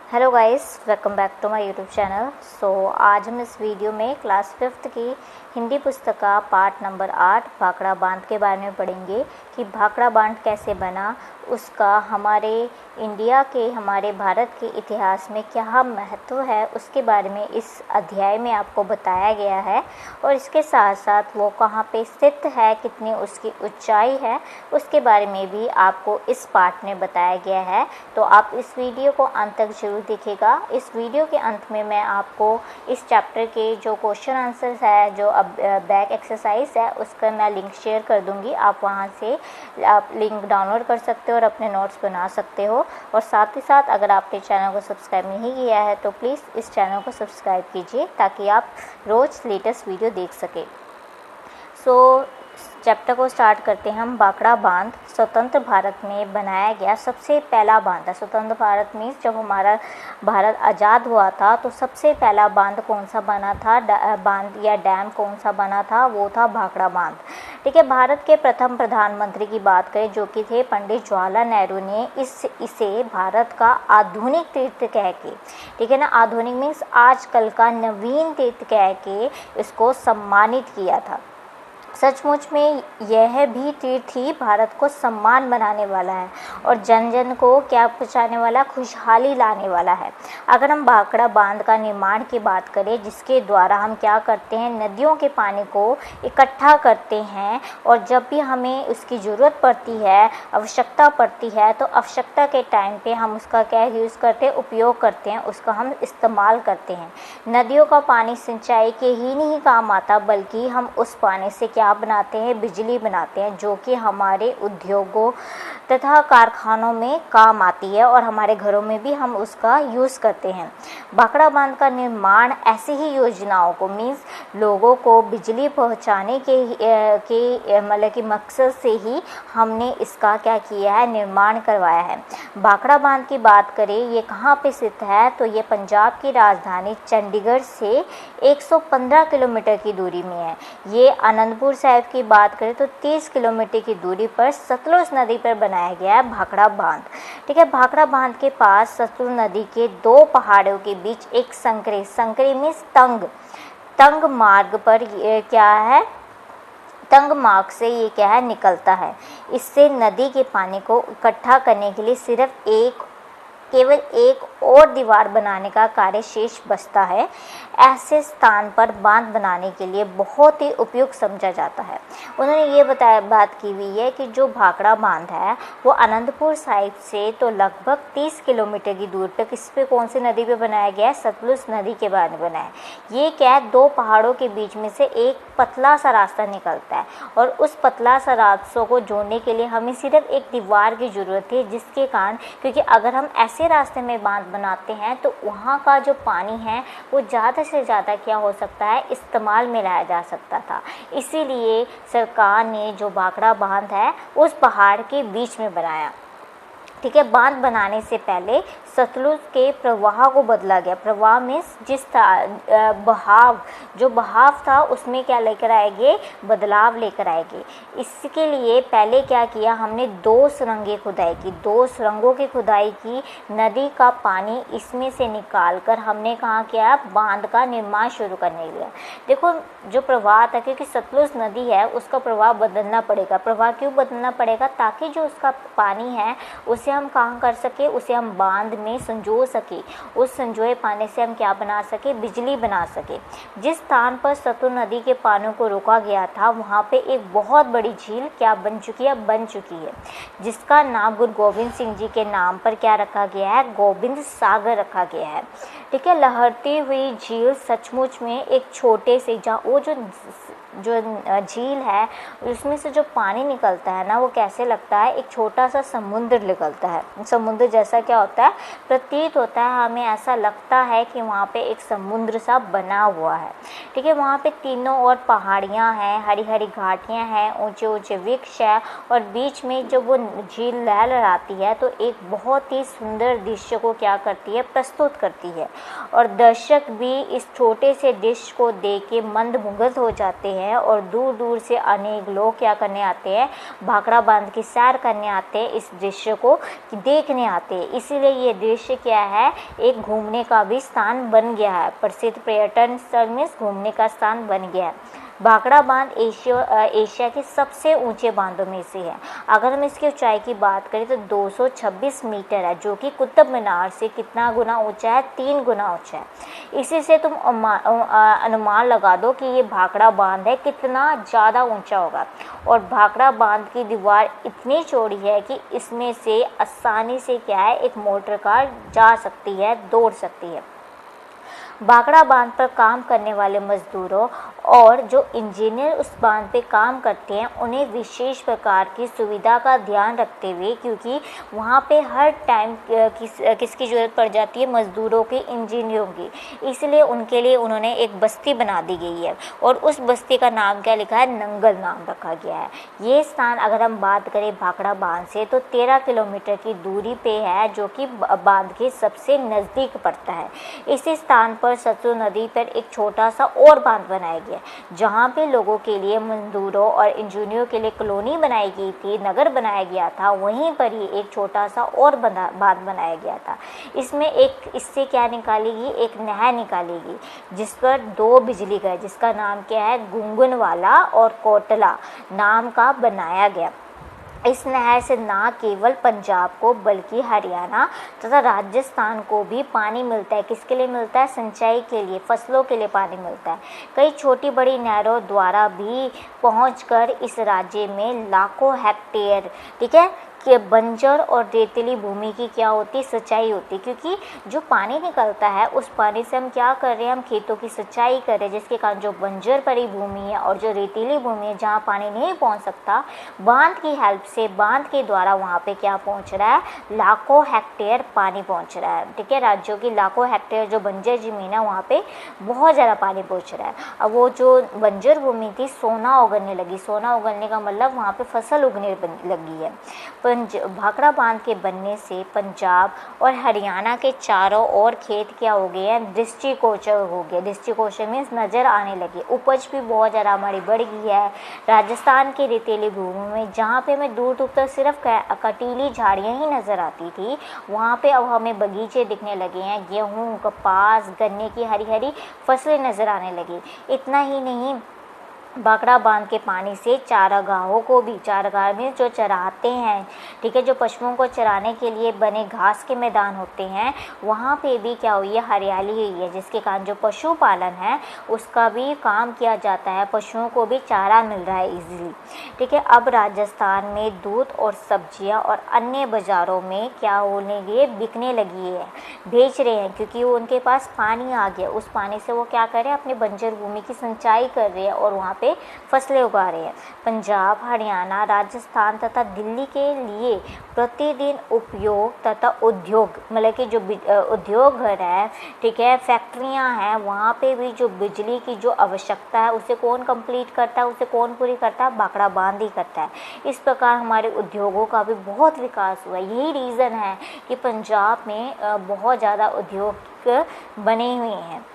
Hello guys, welcome back to my YouTube channel. आज हम इस वीडियो में क्लास 5th की हिंदी पुस्तक का पार्ट नंबर 8 भाखड़ा बांध के बारे में पढ़ेंगे कि भाखड़ा बांध कैसे बना, उसका हमारे इंडिया के, हमारे भारत के इतिहास में क्या महत्व है, उसके बारे में इस अध्याय में आपको बताया गया है। और इसके साथ साथ वो कहाँ पे स्थित है, कितनी उसकी ऊंचाई है, उसके बारे में भी आपको इस पार्ट में बताया गया है। तो आप इस वीडियो को अंत तक जरूर देखिएगा। इस वीडियो के अंत में मैं आपको इस चैप्टर के जो क्वेश्चन आंसर्स है, जो अब बैक एक्सरसाइज है, उसका मैं लिंक शेयर कर दूंगी। आप वहां से आप लिंक डाउनलोड कर सकते हो और अपने नोट्स बना सकते हो। और साथ ही साथ अगर आपने चैनल को सब्सक्राइब नहीं किया है तो प्लीज़ इस चैनल को सब्सक्राइब कीजिए ताकि आप रोज़ लेटेस्ट वीडियो देख सकें। चैप्टर को स्टार्ट करते हैं हम। भाखड़ा बांध स्वतंत्र भारत में बनाया गया सबसे पहला बांध है। स्वतंत्र भारत में जब हमारा भारत आज़ाद हुआ था तो सबसे पहला बांध कौन सा बना था, बांध या डैम कौन सा बना था, वो था भाखड़ा बांध। ठीक है, भारत के प्रथम प्रधानमंत्री की बात करें जो कि थे पंडित जवाहरलाल नेहरू ने इसे भारत का आधुनिक तीर्थ कह के, ठीक है ना, आधुनिक मीन्स आजकल का नवीन तीर्थ कह के इसको सम्मानित किया था। सचमुच में यह भी तीर्थ ही भारत को सम्मान बनाने वाला है और जन जन को क्या पहुँचाने वाला, खुशहाली लाने वाला है। अगर हम भाखड़ा बांध का निर्माण की बात करें जिसके द्वारा हम क्या करते हैं, नदियों के पानी को इकट्ठा करते हैं और जब भी हमें उसकी ज़रूरत पड़ती है, आवश्यकता पड़ती है, तो आवश्यकता के टाइम पे हम उसका क्या यूज़ करते हैं, उपयोग करते हैं, उसका हम इस्तेमाल करते हैं। नदियों का पानी सिंचाई के ही नहीं काम आता बल्कि हम उस पानी से क्या बनाते हैं, बिजली बनाते हैं जो कि हमारे उद्योगों तथा कारखानों में काम आती है और हमारे घरों में भी हम उसका यूज़ करते हैं। भाखड़ा बांध का निर्माण ऐसी ही योजनाओं को मीन्स लोगों को बिजली पहुंचाने के मतलब कि मकसद से ही हमने इसका क्या किया है, निर्माण करवाया है। भाखड़ा बांध की बात करें, ये कहाँ पे स्थित है, तो ये पंजाब की राजधानी चंडीगढ़ से 115 किलोमीटर की दूरी में है। ये आनंदपुर साहिब की बात करें तो 30 किलोमीटर की दूरी पर सतलुज नदी पर बनाया गया है भाखड़ा बांध। ठीक है, भाखड़ा बांध के पास सतलुज नदी के दो पहाड़ों के बीच एक संकरी मीन्स तंग मार्ग पर क्या है, तंग मार्ग से ये क्या है, निकलता है। इससे नदी के पानी को इकट्ठा करने के लिए केवल एक और दीवार बनाने का कार्य शेष बचता है। ऐसे स्थान पर बांध बनाने के लिए बहुत ही उपयुक्त समझा जाता है। उन्होंने ये बात की हुई है कि जो भाखड़ा बांध है वो आनंदपुर साहिब से तो लगभग 30 किलोमीटर की दूर पर किस पे, कौन सी नदी पे बनाया गया है, सतलुज नदी के बारे में बनाया है। ये क्या है, दो पहाड़ों के बीच में से एक पतला सा रास्ता निकलता है और उस पतला सा रास्तों को जोड़ने के लिए हमें सिर्फ एक दीवार की ज़रूरत है, जिसके कारण, क्योंकि अगर हम ऐसे रास्ते में बांध बनाते हैं तो वहाँ का जो पानी है वो ज़्यादा से ज़्यादा क्या हो सकता है, इस्तेमाल में लाया जा सकता था। इसीलिए सरकार ने जो भाखड़ा बांध है उस पहाड़ के बीच में बनाया। ठीक है, बांध बनाने से पहले सतलुज के प्रवाह को बदला गया। प्रवाह में जिस बहाव था उसमें क्या लेकर आएंगे, बदलाव लेकर आएंगे। इसके लिए पहले क्या किया, हमने 2 सुरंगें खुदाई की, 2 सुरंगों की खुदाई की। नदी का पानी इसमें से निकाल कर हमने कहाँ किया, बांध का निर्माण शुरू करने लिया। देखो जो प्रवाह था, क्योंकि सतलुज नदी है उसका प्रवाह बदलना पड़ेगा। प्रवाह क्यों बदलना पड़ेगा, ताकि जो उसका पानी है उसे हम कहाँ कर सके, उसे हम बांध में संजो सके। उस संजोए पानी से हम क्या बना सके, बिजली बना सके। जिस स्थान पर सतलुज नदी के पानी को रोका गया था वहाँ पे एक बहुत बड़ी झील क्या बन चुकी है, जिसका नाम गुरु गोविंद सिंह जी के नाम पर क्या रखा गया है, गोविंद सागर रखा गया है। ठीक है, लहरती हुई झील सचमुच में एक छोटे से, जहाँ वो जो झील है उसमें से जो पानी निकलता है ना, वो कैसे लगता है, एक छोटा सा समुद्र निकलता है। समुद्र जैसा क्या होता है, प्रतीत होता है, हमें ऐसा लगता है कि वहाँ पे एक समुद्र सा बना हुआ है। ठीक है, वहाँ पे तीनों ओर पहाड़ियाँ हैं, हरी हरी घाटियाँ हैं, ऊंचे ऊंचे वृक्ष है और बीच में जब वो झील लहराती है तो एक बहुत ही सुंदर दृश्य को क्या करती है, प्रस्तुत करती है। और दर्शक भी इस छोटे से दृश्य को देख के मंत्रमुग्ध हो जाते हैं हैं और दूर दूर से अनेक लोग क्या करने आते हैं, भाखड़ा बांध की सैर करने आते हैं, इस दृश्य को देखने आते हैं। इसीलिए ये दृश्य क्या है, एक घूमने का भी स्थान बन गया है, प्रसिद्ध पर्यटन स्थल में घूमने का स्थान बन गया है। भाखड़ा बांध एशिया के सबसे ऊंचे बांधों में से है। अगर हम इसकी ऊंचाई की बात करें तो 226 मीटर है, जो कि कुतुब मीनार से कितना गुना ऊंचा है, 3 गुना ऊंचा है। इसी से तुम अनुमान लगा दो कि ये भाखड़ा बांध है कितना ज़्यादा ऊंचा होगा। और भाखड़ा बांध की दीवार इतनी चौड़ी है कि इसमें से आसानी से क्या है, एक मोटर कार जा सकती है, दौड़ सकती है। भाखड़ा बांध पर काम करने वाले मजदूरों और जो इंजीनियर उस बांध पे काम करते हैं, उन्हें विशेष प्रकार की सुविधा का ध्यान रखते हुए, क्योंकि वहाँ पे हर टाइम किसकी ज़रूरत पड़ जाती है, मज़दूरों की, इंजीनियरों की, इसलिए उनके लिए उन्होंने एक बस्ती बना दी गई है और उस बस्ती का नाम क्या लिखा है, नंगल नाम रखा गया है। ये स्थान अगर हम बात करें भाखड़ा बांध से तो 13 किलोमीटर की दूरी पे है, जो कि बांध के सबसे नज़दीक पड़ता है। इसी स्थान पर सतलुज नदी पर एक छोटा सा और बांध बनाया गया, जहाँ पे लोगों के लिए, मजदूरों और इंजीनियरों के लिए कॉलोनी बनाई गई थी, नगर बनाया गया था। वहीं पर ही एक छोटा सा और बांध बनाया गया था। इससे क्या निकालेगी, एक नहर निकालेगी जिस पर 2 बिजली घर, जिसका नाम क्या है, गुंगुनवाला और कोटला नाम का बनाया गया। इस नहर से न केवल पंजाब को बल्कि हरियाणा तथा राजस्थान को भी पानी मिलता है। किसके लिए मिलता है, सिंचाई के लिए, फसलों के लिए पानी मिलता है। कई छोटी बड़ी नहरों द्वारा भी पहुंचकर इस राज्य में लाखों हेक्टेयर, ठीक है, कि बंजर और रेतीली भूमि की क्या होती, सिंचाई होती, क्योंकि जो पानी निकलता है उस पानी से हम क्या कर रहे हैं, हम खेतों की सिंचाई कर रहे हैं, जिसके कारण जो बंजर पड़ी भूमि है और जो रेतीली भूमि है जहाँ पानी नहीं पहुँच सकता, बांध की हेल्प से, बांध के द्वारा वहाँ पे क्या पहुँच रहा है, लाखों हेक्टेयर पानी पहुँच रहा है। ठीक है, राज्यों की लाखों हेक्टेयर जो बंजर ज़मीन है वहाँ पे बहुत ज़्यादा पानी पहुँच रहा है। अब वो जो बंजर भूमि थी सोना उगलने लगी। सोना उगलने का मतलब वहाँ पे फसल उगने लगी है। भाखड़ा बांध के बनने से पंजाब और हरियाणा के चारों ओर खेत क्या हो गए हैं, दृष्टिगोचर हो गए। दृष्टिगोचर मीन्स नज़र आने लगे। उपज भी बहुत ज़्यादा हमारी बढ़ गई है। राजस्थान की रेतीली भूमि में जहाँ पे हमें दूर दूर तक सिर्फ कटीली झाड़ियाँ ही नज़र आती थी, वहाँ पे अब हमें बगीचे दिखने लगे हैं। गेहूँ, कपास, गन्ने की हरी हरी फसलें नज़र आने लगी। इतना ही नहीं, भाखड़ा बांध के पानी से चारागाहों को भी, चारागाह में जो चराते हैं, ठीक है, जो पशुओं को चराने के लिए बने घास के मैदान होते हैं, वहाँ पे भी क्या हुई है, हरियाली हुई है, जिसके कारण जो पशुपालन है उसका भी काम किया जाता है। पशुओं को भी चारा मिल रहा है इजीली। ठीक है, अब राजस्थान में दूध और सब्जियाँ और अन्य बाज़ारों में क्या होने लगी, बिकने लगी है, बेच रहे हैं, क्योंकि वो उनके पास पानी आ गया। उस पानी से वो क्या कर रहे हैं, अपने बंजर भूमि की सिंचाई कर रहे हैं और वहाँ पे फसलें उगा रहे हैं। पंजाब, हरियाणा, राजस्थान तथा दिल्ली के लिए प्रतिदिन उपयोग तथा उद्योग, मतलब कि जो उद्योग घर है, ठीक है, फैक्ट्रियां हैं, वहाँ पे भी जो बिजली की जो आवश्यकता है उसे कौन कंप्लीट करता है, उसे कौन पूरी करता है, भाखड़ा बांध ही करता है। इस प्रकार हमारे उद्योगों का भी बहुत विकास हुआ। यही रीज़न है कि पंजाब में बहुत ज़्यादा उद्योग बने हुए हैं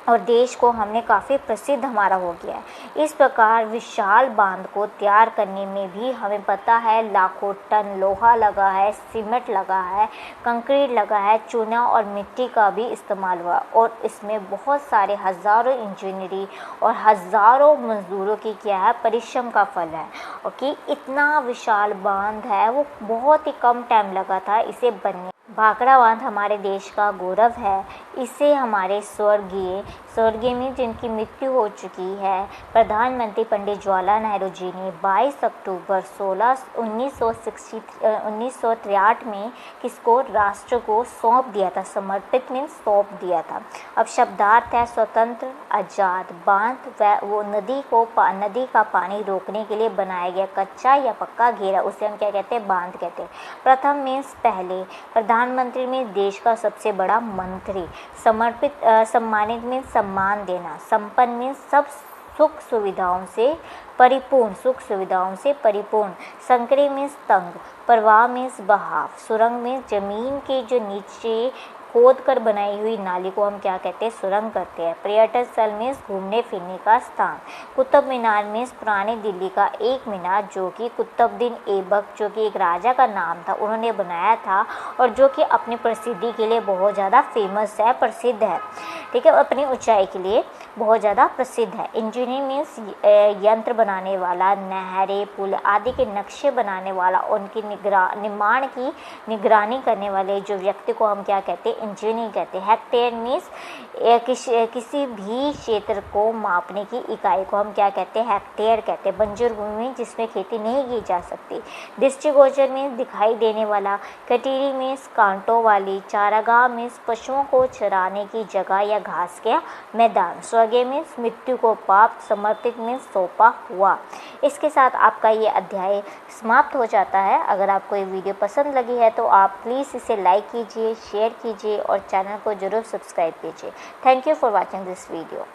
और देश को हमने काफ़ी प्रसिद्ध हमारा हो गया है। इस प्रकार विशाल बांध को तैयार करने में भी हमें पता है लाखों टन लोहा लगा है, सीमेंट लगा है, कंक्रीट लगा है, चूना और मिट्टी का भी इस्तेमाल हुआ और इसमें बहुत सारे हज़ारों इंजीनियरी और हज़ारों मजदूरों की क्या है, परिश्रम का फल है। और कि इतना विशाल बांध है, वो बहुत ही कम टाइम लगा था इसे बनने। भाखड़ा बांध हमारे देश का गौरव है। इसे हमारे स्वर्गीय में जिनकी मृत्यु हो चुकी है, प्रधानमंत्री पंडित जवाहरलाल नेहरू जी ने 22 अक्टूबर 1963 में किसको, राष्ट्र को सौंप दिया था। समर्पित मीन्स सौंप दिया था। अब शब्दार्थ है स्वतंत्र, आज़ाद। बांध वो नदी का पानी रोकने के लिए बनाया गया कच्चा या पक्का घेरा, उसे हम क्या कहते हैं, बांध कहते हैं। प्रथम मीन्स पहले, प्रधानमंत्री में देश का सबसे बड़ा मंत्री। समर्पित, सम्मानित में सम्मान देना। संपन्न में सब सुख सुविधाओं से परिपूर्ण, सुख सुविधाओं से परिपूर्ण। संकरी में तंग, प्रवाह में बहाव। सुरंग में जमीन के जो नीचे खोद कर बनाई हुई नाली को हम क्या कहते हैं, सुरंग कहते हैं। पर्यटन स्थल मीन्स घूमने फिरने का स्थान। कुतुब मीनार मीन्स पुरानी दिल्ली का एक मीनार जो कि कुतुबुद्दीन ऐबक जो कि एक राजा का नाम था, उन्होंने बनाया था और जो कि अपनी प्रसिद्धि के लिए बहुत ज़्यादा फेमस है, प्रसिद्ध है, ठीक है, अपनी ऊंचाई के लिए बहुत ज़्यादा प्रसिद्ध है। इंजीनियर मीन्स यंत्र बनाने वाला, नहरें, पुल आदि के नक्शे बनाने वाला, उनकी निर्माण की निगरानी करने वाले जो व्यक्ति को हम क्या कहते हैं, इंजीनियर कहते हैं। हेक्टेयर मीन्स किसी भी क्षेत्र को मापने की इकाई को हम क्या कहते हैं, हेक्टेयर कहते हैं। बंजर भूमि जिसमें खेती नहीं की जा सकती। दृष्टिगोचर मीन्स दिखाई देने वाला। कटीरी मीन्स कांटों वाली। चारागाह मीन्स पशुओं को चराने की जगह या घास के मैदान। स्वर्गीय मीन्स मृत्यु को पाप, समर्पित मीन्स सौंपा हुआ। इसके साथ आपका ये अध्याय समाप्त हो जाता है। अगर आपको ये वीडियो पसंद लगी है तो आप प्लीज़ इसे लाइक कीजिए, शेयर कीजिए और चैनल को ज़रूर सब्सक्राइब कीजिए। Thank you for watching this video.